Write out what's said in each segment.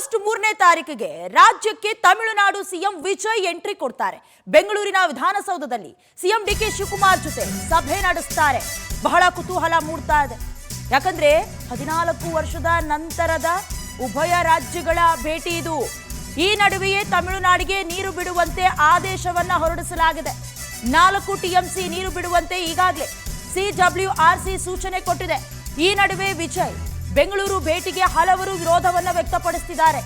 August 3ನೇ ತಾರೀಕಿಗೆ ರಾಜ್ಯಕ್ಕೆ ತಮಿಳುನಾಡು ಸಿಎಂ ವಿಜಯ್ ಎಂಟ್ರಿ ಕೊಡ್ತಾರೆ. ಬೆಂಗಳೂರಿನ ವಿಧಾನಸೌಧದಲ್ಲಿ ಸಿಎಂ ಡಿಕೆ ಶಿವಕುಮಾರ್ ಜೊತೆ ಸಭೆ ನಡೆಸುತ್ತಾರೆ. ಬಹಳ ಕುತೂಹಲ ಮೂಡ್ತಾ ಇದೆ. ಯಾಕಂದ್ರೆ 14 ವರ್ಷದ ನಂತರದ ಉಭಯ ರಾಜ್ಯಗಳ ಭೇಟಿ ಇದು. ಈ ನಡುವೆಯೇ ತಮಿಳುನಾಡಿಗೆ ನೀರು ಬಿಡುವಂತೆ ಆದೇಶವನ್ನ ಹೊರಡಿಸಲಾಗಿದೆ. 4 ಟಿಎಂಸಿ ನೀರು ಬಿಡುವಂತೆ ಈಗಾಗಲೇ ಸಿಡಬ್ಲ್ಯೂಆರ್ಸಿ ಸೂಚನೆ ಕೊಟ್ಟಿದೆ. ಈ ನಡುವೆ ವಿಜಯ್ ಬೆಂಗಳೂರು ಭೇಟಿಗೆ ಹಲವರು ವಿರೋಧವನ್ನ ವ್ಯಕ್ತಪಡಿಸುತ್ತಿದ್ದಾರೆ.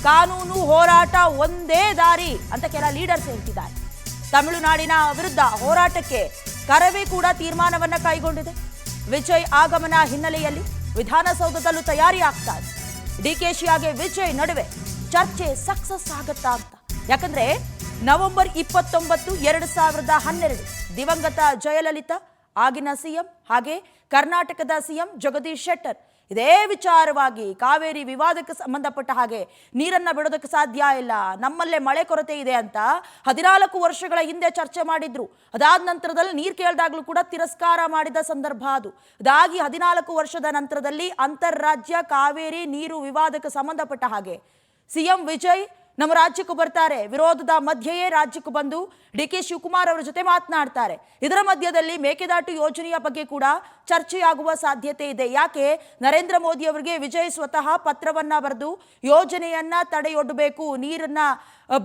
ಕಾನೂನು ಹೋರಾಟ ಒಂದೇ ದಾರಿ ಅಂತ ಕೆಲ ಲೀಡರ್ಸ್ ಹೇಳ್ತಿದ್ದಾರೆ. ತಮಿಳುನಾಡಿನ ವಿರುದ್ಧ ಹೋರಾಟಕ್ಕೆ ಕರವೇ ಕೂಡ ತೀರ್ಮಾನವನ್ನ ಕೈಗೊಂಡಿದೆ. ವಿಜಯ್ ಆಗಮನ ಹಿನ್ನೆಲೆಯಲ್ಲಿ ವಿಧಾನಸೌಧದಲ್ಲೂ ತಯಾರಿ ಆಗ್ತಾ ಇದೆ. ಡಿಕೆಶಿ ಹಾಗೆ ವಿಜಯ್ ನಡುವೆ ಚರ್ಚೆ ಸಕ್ಸಸ್ ಆಗತ್ತಾ ಅಂತ. ಯಾಕಂದ್ರೆ ನವೆಂಬರ್ 29, 2012 ದಿವಂಗತ ಜಯಲಲಿತಾ ಆಗಿನ ಸಿಎಂ ಹಾಗೆ ಕರ್ನಾಟಕದ ಸಿಎಂ ಜಗದೀಶ್ ಶೆಟ್ಟರ್ ಇದೇ ವಿಚಾರವಾಗಿ ಕಾವೇರಿ ವಿವಾದಕ್ಕೆ ಸಂಬಂಧಪಟ್ಟ ಹಾಗೆ ನೀರನ್ನ ಬಿಡೋದಕ್ಕೆ ಸಾಧ್ಯ ಇಲ್ಲ, ನಮ್ಮಲ್ಲೇ ಮಳೆ ಕೊರತೆ ಇದೆ ಅಂತ 14 ವರ್ಷಗಳ ಹಿಂದೆ ಚರ್ಚೆ ಮಾಡಿದ್ರು. ಅದಾದ ನಂತರದಲ್ಲಿ ನೀರು ಕೇಳಿದಾಗಲೂ ಕೂಡ ತಿರಸ್ಕಾರ ಮಾಡಿದ ಸಂದರ್ಭ ಅದು. ಅದಾಗಿ 14 ವರ್ಷದ ನಂತರದಲ್ಲಿ ಅಂತಾರಾಜ್ಯ ಕಾವೇರಿ ನೀರು ವಿವಾದಕ್ಕೆ ಸಂಬಂಧಪಟ್ಟ ಹಾಗೆ ಸಿಎಂ ವಿಜಯ್ ನಮ್ಮ ರಾಜ್ಯಕ್ಕೂ ಬರ್ತಾರೆ. ವಿರೋಧದ ಮಧ್ಯೆಯೇ ರಾಜ್ಯಕ್ಕೂ ಬಂದು ಡಿಕೆ ಶಿವಕುಮಾರ್ ಅವರ ಜೊತೆ ಮಾತನಾಡ್ತಾರೆ. ಇದರ ಮಧ್ಯದಲ್ಲಿ ಮೇಕೆದಾಟು ಯೋಜನೆಯ ಬಗ್ಗೆ ಕೂಡ ಚರ್ಚೆಯಾಗುವ ಸಾಧ್ಯತೆ ಇದೆ. ಯಾಕೆ ನರೇಂದ್ರ ಮೋದಿ ಅವರಿಗೆ ವಿಜಯ್ ಸ್ವತಃ ಪತ್ರವನ್ನ ಬರೆದು ಯೋಜನೆಯನ್ನ ತಡೆಯೊಡ್ಡಬೇಕು, ನೀರನ್ನ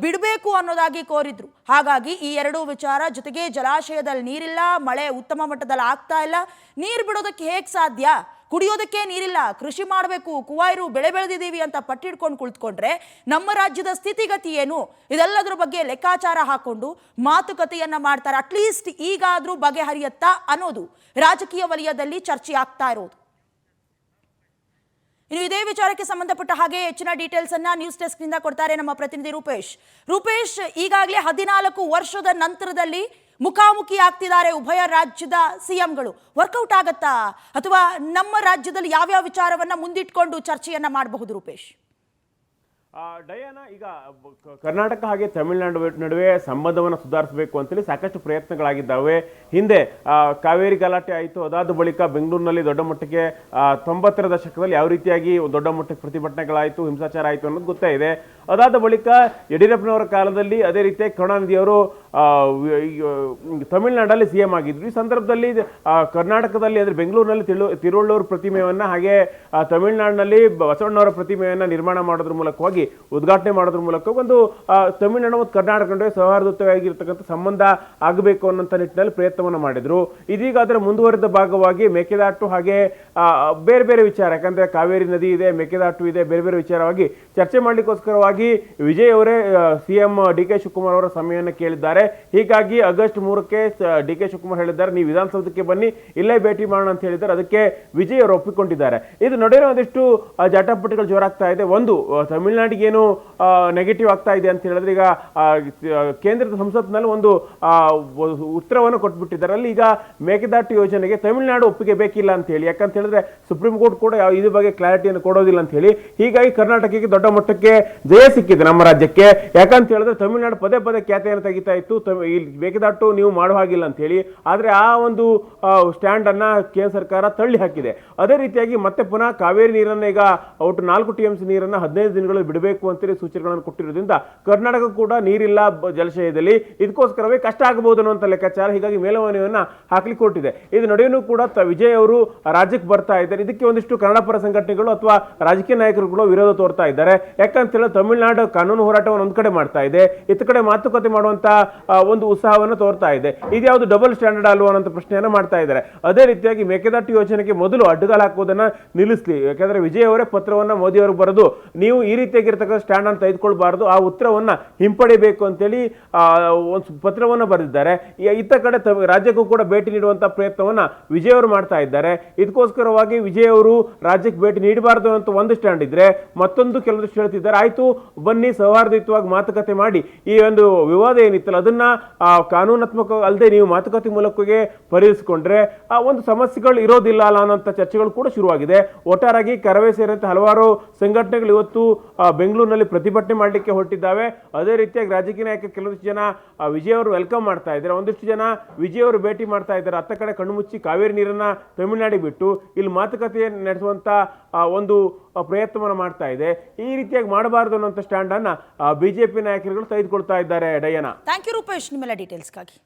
ಬಿಡಬೇಕು ಅನ್ನೋದಾಗಿ ಕೋರಿದ್ರು. ಹಾಗಾಗಿ ಈ ಎರಡೂ ವಿಚಾರ ಜೊತೆಗೆ ಜಲಾಶಯದಲ್ಲಿ ನೀರಿಲ್ಲ, ಮಳೆ ಉತ್ತಮ ಮಟ್ಟದಲ್ಲಿ ಆಗ್ತಾ ಇಲ್ಲ, ನೀರು ಬಿಡೋದಕ್ಕೆ ಹೇಗೆ ಸಾಧ್ಯ, ಕುಡಿಯೋದಕ್ಕೆ ನೀರಿಲ್ಲ, ಕೃಷಿ ಮಾಡಬೇಕು, ಕುವಾಯರು ಬೆಳೆ ಬೆಳೆದಿದ್ದೀವಿ ಅಂತ ಪಟ್ಟಿಡ್ಕೊಂಡು ಕುಳಿತುಕೊಂಡ್ರೆ ನಮ್ಮ ರಾಜ್ಯದ ಸ್ಥಿತಿಗತಿ ಏನು, ಇದೆಲ್ಲದರ ಬಗ್ಗೆ ಲೆಕ್ಕಾಚಾರ ಹಾಕೊಂಡು ಮಾತುಕತೆಯನ್ನ ಮಾಡ್ತಾರೆ. ಅಟ್ಲೀಸ್ಟ್ ಈಗಾದ್ರೂ ಬಗೆಹರಿಯತ್ತಾ ಅನ್ನೋದು ರಾಜಕೀಯ ವಲಯದಲ್ಲಿ ಚರ್ಚೆ ಆಗ್ತಾ ಇರೋದು. ಇನ್ನು ಇದೇ ವಿಚಾರಕ್ಕೆ ಸಂಬಂಧಪಟ್ಟ ಹಾಗೆ ಹೆಚ್ಚಿನ ಡೀಟೇಲ್ಸ್ ಅನ್ನ ನ್ಯೂಸ್ ಡೆಸ್ಕ್ ನಿಂದ ಕೊಡ್ತಾರೆ ನಮ್ಮ ಪ್ರತಿನಿಧಿ ರೂಪೇಶ್. ಈಗಾಗಲೇ 14 ವರ್ಷದ ನಂತರದಲ್ಲಿ ಮುಖಾಮುಖಿ ಆಗ್ತಿದ್ದಾರೆ ಉಭಯ ರಾಜ್ಯದ ಸಿಎಂಗಳು. ವರ್ಕೌಟ್ ಆಗತ್ತಾ ಅಥವಾ ನಮ್ಮ ರಾಜ್ಯದಲ್ಲಿ ಯಾವ್ಯಾವ ವಿಚಾರವನ್ನ ಮುಂದಿಟ್ಕೊಂಡು ಚರ್ಚೆಯನ್ನ ಮಾಡಬಹುದು ರೂಪೇಶ್? ಡಯಾನ, ಈಗ ಕರ್ನಾಟಕ ಹಾಗೆ ತಮಿಳುನಾಡು ನಡುವೆ ಸಂಬಂಧವನ್ನು ಸುಧಾರಿಸಬೇಕು ಅಂತೇಳಿ ಸಾಕಷ್ಟು ಪ್ರಯತ್ನಗಳಾಗಿದ್ದಾವೆ. ಹಿಂದೆ ಕಾವೇರಿ ಗಲಾಟೆ ಆಯಿತು. ಅದಾದ ಬಳಿಕ ಬೆಂಗಳೂರಿನಲ್ಲಿ ದೊಡ್ಡ ಮಟ್ಟಕ್ಕೆ 90ರ ದಶಕದಲ್ಲಿ ಯಾವ ರೀತಿಯಾಗಿ ದೊಡ್ಡ ಮಟ್ಟಕ್ಕೆ ಪ್ರತಿಭಟನೆಗಳಾಯಿತು, ಹಿಂಸಾಚಾರ ಆಯಿತು ಅನ್ನೋದು ಗೊತ್ತೇ ಇದೆ. ಅದಾದ ಬಳಿಕ ಯಡಿಯೂರಪ್ಪನವರ ಕಾಲದಲ್ಲಿ ಅದೇ ರೀತಿಯಾಗಿ ಕರುಣಾನಿಧಿಯವರು ತಮಿಳುನಾಡಲ್ಲಿ ಸಿಎಂ ಆಗಿದ್ರು. ಈ ಸಂದರ್ಭದಲ್ಲಿ ಕರ್ನಾಟಕದಲ್ಲಿ ಅಂದರೆ ಬೆಂಗಳೂರಿನಲ್ಲಿ ತಿರುವಳ್ಳೂರು ಪ್ರತಿಮೆಯನ್ನು ಹಾಗೆ ತಮಿಳುನಾಡಿನಲ್ಲಿ ಬಸವಣ್ಣವರ ಪ್ರತಿಮೆಯನ್ನು ನಿರ್ಮಾಣ ಮಾಡೋದ್ರ ಮೂಲಕವಾಗಿ ಉದ್ಘಾಟನೆ ಮಾಡೋದ್ರ ಮೂಲಕ ಒಂದು ತಮಿಳುನಾಡು ಮತ್ತು ಕರ್ನಾಟಕ ನಡುವೆ ಸೌಹಾರ್ದಯುತವಾಗಿರ್ತಕ್ಕಂಥ ಸಂಬಂಧ ಆಗಬೇಕು ಅನ್ನೋಂಥ ನಿಟ್ಟಿನಲ್ಲಿ ಪ್ರಯತ್ನವನ್ನು ಮಾಡಿದ್ರು. ಇದೀಗ ಅದರ ಮುಂದುವರೆದ ಭಾಗವಾಗಿ ಮೇಕೆದಾಟು ಹಾಗೆ ಬೇರೆ ಬೇರೆ ವಿಚಾರ, ಯಾಕಂದ್ರೆ ಕಾವೇರಿ ನದಿ ಇದೆ, ಮೇಕೆದಾಟು ಇದೆ, ಬೇರೆ ಬೇರೆ ವಿಚಾರವಾಗಿ ಚರ್ಚೆ ಮಾಡಲಿಕ್ಕೋಸ್ಕರವಾಗಿ ವಿಜಯ್ ಅವರೇ ಸಿಎಂ ಡಿಕೆ ಶಿವಕುಮಾರ್ ಅವರ ಸಮಯವನ್ನು ಕೇಳಿದ್ದಾರೆ. ಹೀಗಾಗಿ ಆಗಸ್ಟ್ 3ಕ್ಕೆ ಡಿಕೆ ಶಿವಕುಮಾರ್ ಹೇಳಿದ್ದಾರೆ, ನೀವು ವಿಧಾನಸೌಧಕ್ಕೆ ಬನ್ನಿ, ಇಲ್ಲೇ ಭೇಟಿ ಮಾಡೋಣ ಅಂತ ಹೇಳಿದ್ದಾರೆ. ಅದಕ್ಕೆ ವಿಜಯ್ ಅವರು ಒಪ್ಪಿಕೊಂಡಿದ್ದಾರೆ. ಇದು ನಡೆಯೋ ಒಂದಿಷ್ಟು ಜಟಾಪಟಿಗಳು ಜೋರಾಗ್ತಾ ಇದೆ. ಒಂದು, ತಮಿಳುನಾಡಿಗೆ ಏನು ನೆಗೆಟಿವ್ ಆಗ್ತಾ ಇದೆ ಅಂತ ಹೇಳಿದ್ರೆ, ಈಗ ಕೇಂದ್ರದ ಸಂಸತ್ನಲ್ಲಿ ಒಂದು ಉತ್ತರವನ್ನು ಕೊಟ್ಬಿಟ್ಟಿದ್ದಾರೆ. ಅಲ್ಲಿ ಈಗ ಮೇಕೆದಾಟು ಯೋಜನೆಗೆ ತಮಿಳುನಾಡು ಒಪ್ಪಿಗೆ ಬೇಕಿಲ್ಲ ಅಂತ ಹೇಳಿ, ಯಾಕಂತ ಹೇಳಿದ್ರೆ ಸುಪ್ರೀಂ ಕೋರ್ಟ್ ಕೂಡ ಇದ್ರ ಬಗ್ಗೆ ಕ್ಲಾರಿಟಿಯನ್ನು ಕೊಡೋದಿಲ್ಲ ಅಂತ ಹೇಳಿ. ಹೀಗಾಗಿ ಕರ್ನಾಟಕಕ್ಕೆ ದೊಡ್ಡ ಮಟ್ಟಕ್ಕೆ ಜಯ ಸಿಕ್ಕಿದೆ ನಮ್ಮ ರಾಜ್ಯಕ್ಕೆ. ಯಾಕಂತ ಹೇಳಿದ್ರೆ ತಮಿಳುನಾಡು ಪದೇ ಪದೇ ಖ್ಯಾತೆಯನ್ನು ತೆಗಿತಾ ಇತ್ತು, ಮೇಕೆದಾಟು ನೀವು ಮಾಡುವ ಹಾಗಿಲ್ಲ ಅಂತ ಹೇಳಿ. ಆದ್ರೆ ಆ ಒಂದು ಸ್ಟ್ಯಾಂಡ್ ಅನ್ನ ಕೇಂದ್ರ ಸರ್ಕಾರ ತಳ್ಳಿ ಹಾಕಿದೆ. ಅದೇ ರೀತಿಯಾಗಿ ಮತ್ತೆ ಪುನಃ ಕಾವೇರಿ ನೀರನ್ನ ಈಗ ಒಟ್ಟು 4 ಟಿಎಂಸಿ ನೀರನ್ನ 15 ದಿನಗಳಲ್ಲಿ ಬಿಡಬೇಕು ಅಂತೇಳಿ ಸೂಚನೆಗಳನ್ನು ಕೊಟ್ಟಿರೋದ್ರಿಂದ ಕರ್ನಾಟಕ ಕೂಡ ನೀರಿಲ್ಲ ಜಲಾಶಯದಲ್ಲಿ, ಇದಕ್ಕೋಸ್ಕರವೇ ಕಷ್ಟ ಆಗಬಹುದು ಅನ್ನುವಂಥ ಲೆಕ್ಕಾಚಾರ. ಹೀಗಾಗಿ ಮೇಲ್ಮನವಿಯನ್ನ ಹಾಕ್ಲಿಕ್ಕೆ ಹೊರಟಿದೆ. ಇದು ನಡೆಯೂ ಕೂಡ ವಿಜಯ್ ಅವರು ರಾಜ್ಯಕ್ಕೆ ಬರ್ತಾ ಇದ್ದಾರೆ. ಇದಕ್ಕೆ ಒಂದಿಷ್ಟು ಕನ್ನಡ ಪರ ಸಂಘಟನೆಗಳು ಅಥವಾ ರಾಜಕೀಯ ನಾಯಕರುಗಳು ವಿರೋಧ ತೋರ್ತಾ ಇದ್ದಾರೆ. ಯಾಕಂತ ಹೇಳಿದ್ರೆ ತಮಿಳುನಾಡು ಕಾನೂನು ಹೋರಾಟವನ್ನು ಒಂದ್ ಕಡೆ ಮಾಡ್ತಾ ಇದೆ, ಇತ್ತ ಕಡೆ ಮಾತುಕತೆ ಮಾಡುವಂತ ಒಂದು ಉತ್ಸಾಹವನ್ನು ತೋರ್ತಾ ಇದೆ. ಇದ್ಯಾವುದು ಡಬಲ್ ಸ್ಟ್ಯಾಂಡರ್ಡ್ ಅಲ್ವಾ ಅನ್ನೋ ಪ್ರಶ್ನೆಯನ್ನು ಮಾಡ್ತಾ ಇದ್ದಾರೆ. ಅದೇ ರೀತಿಯಾಗಿ ಮೇಕೆದಾಟು ಯೋಜನೆಗೆ ಮೊದಲು ಅಡ್ಡಗಾಲ ಹಾಕುವುದನ್ನ ನಿಲ್ಲಿಸಲಿ, ಯಾಕಂದ್ರೆ ವಿಜಯ್ ಅವರೇ ಪತ್ರವನ್ನ ಮೋದಿ ಅವರು ಬರೆದು ನೀವು ಈ ರೀತಿಯಾಗಿರ್ತಕ್ಕಂಥ ಸ್ಟ್ಯಾಂಡ್ ಅನ್ನು ತೆಗೆದುಕೊಳ್ಬಾರ್ದು, ಆ ಉತ್ತರವನ್ನ ಹಿಂಪಡಿಬೇಕು ಅಂತೇಳಿ ಒಂದು ಪತ್ರವನ್ನು ಬರೆದಿದ್ದಾರೆ. ಇತ್ತ ಕಡೆ ರಾಜ್ಯಕ್ಕೂ ಕೂಡ ಭೇಟಿ ನೀಡುವಂತ ಪ್ರಯತ್ನವನ್ನ ವಿಜಯ್ ಅವರು ಮಾಡ್ತಾ ಇದ್ದಾರೆ. ಇದಕ್ಕೋಸ್ಕರವಾಗಿ ವಿಜಯ್ ಅವರು ರಾಜ್ಯಕ್ಕೆ ಭೇಟಿ ನೀಡಬಾರದು ಅಂತ ಒಂದು ಸ್ಟ್ಯಾಂಡ್ ಇದ್ರೆ, ಮತ್ತೊಂದು ಕೆಲವಷ್ಟು ಹೇಳ್ತಿದ್ದಾರೆ, ಆಯ್ತು ಬನ್ನಿ ಸೌಹಾರ್ದಯುತವಾಗಿ ಮಾತುಕತೆ ಮಾಡಿ ಈ ಒಂದು ವಿವಾದ ಏನಿತ್ತಲ್ಲ ಅದನ್ನ ಕಾನೂನಾತ್ಮಕ ಅಲ್ಲದೆ ನೀವು ಮಾತುಕತೆ ಮೂಲಕವೇ ಪರಿಹರಿಸಿಕೊಂಡ್ರೆ ಒಂದು ಸಮಸ್ಯೆಗಳು ಇರೋದಿಲ್ಲ ಅಲ್ಲ ಅನ್ನೋಂಥ ಚರ್ಚೆಗಳು ಕೂಡ ಶುರುವಾಗಿದೆ. ಒಟ್ಟಾರಾಗಿ ಕರವೇ ಸೇರಿದಂತೆ ಹಲವಾರು ಸಂಘಟನೆಗಳು ಇವತ್ತು ಬೆಂಗಳೂರಿನಲ್ಲಿ ಪ್ರತಿಭಟನೆ ಮಾಡಲಿಕ್ಕೆ ಹೊರಟಿದ್ದಾವೆ. ಅದೇ ರೀತಿಯಾಗಿ ರಾಜಕೀಯ ನಾಯಕ ಕೆಲವಷ್ಟು ಜನ ವಿಜಯ್ ಅವರು ವೆಲ್ಕಮ್ ಮಾಡ್ತಾ ಇದ್ದಾರೆ, ಒಂದಿಷ್ಟು ಜನ ವಿಜಯ್ ಅವರು ಭೇಟಿ ಮಾಡ್ತಾ ಇದ್ದಾರೆ. ಅತ್ತ ಕಡೆ ಕಣ್ಣು ಮುಚ್ಚಿ ಕಾವೇರಿ ನೀರನ್ನ ತಮಿಳುನಾಡಿಗೆ ಬಿಟ್ಟು ಇಲ್ಲಿ ಮಾತುಕತೆ ನಡೆಸುವಂತ ಒಂದು ಪ್ರಯತ್ನವನ್ನು ಮಾಡ್ತಾ ಇದೆ. ಈ ರೀತಿಯಾಗಿ ಮಾಡಬಾರದು ಅನ್ನೋಂಥ ಸ್ಟ್ಯಾಂಡ್ ಅನ್ನ ಬಿಜೆಪಿ ನಾಯಕರುಗಳು ತೆಗೆದುಕೊಳ್ತಾ ಇದ್ದಾರೆ. ಡಯನಾ, ಥ್ಯಾಂಕ್ ಯು ರೂಪೇಶ್ ನಿಮ್ಮೆಲ್ಲ ಡೀಟೇಲ್ಸ್ಗಾಗಿ.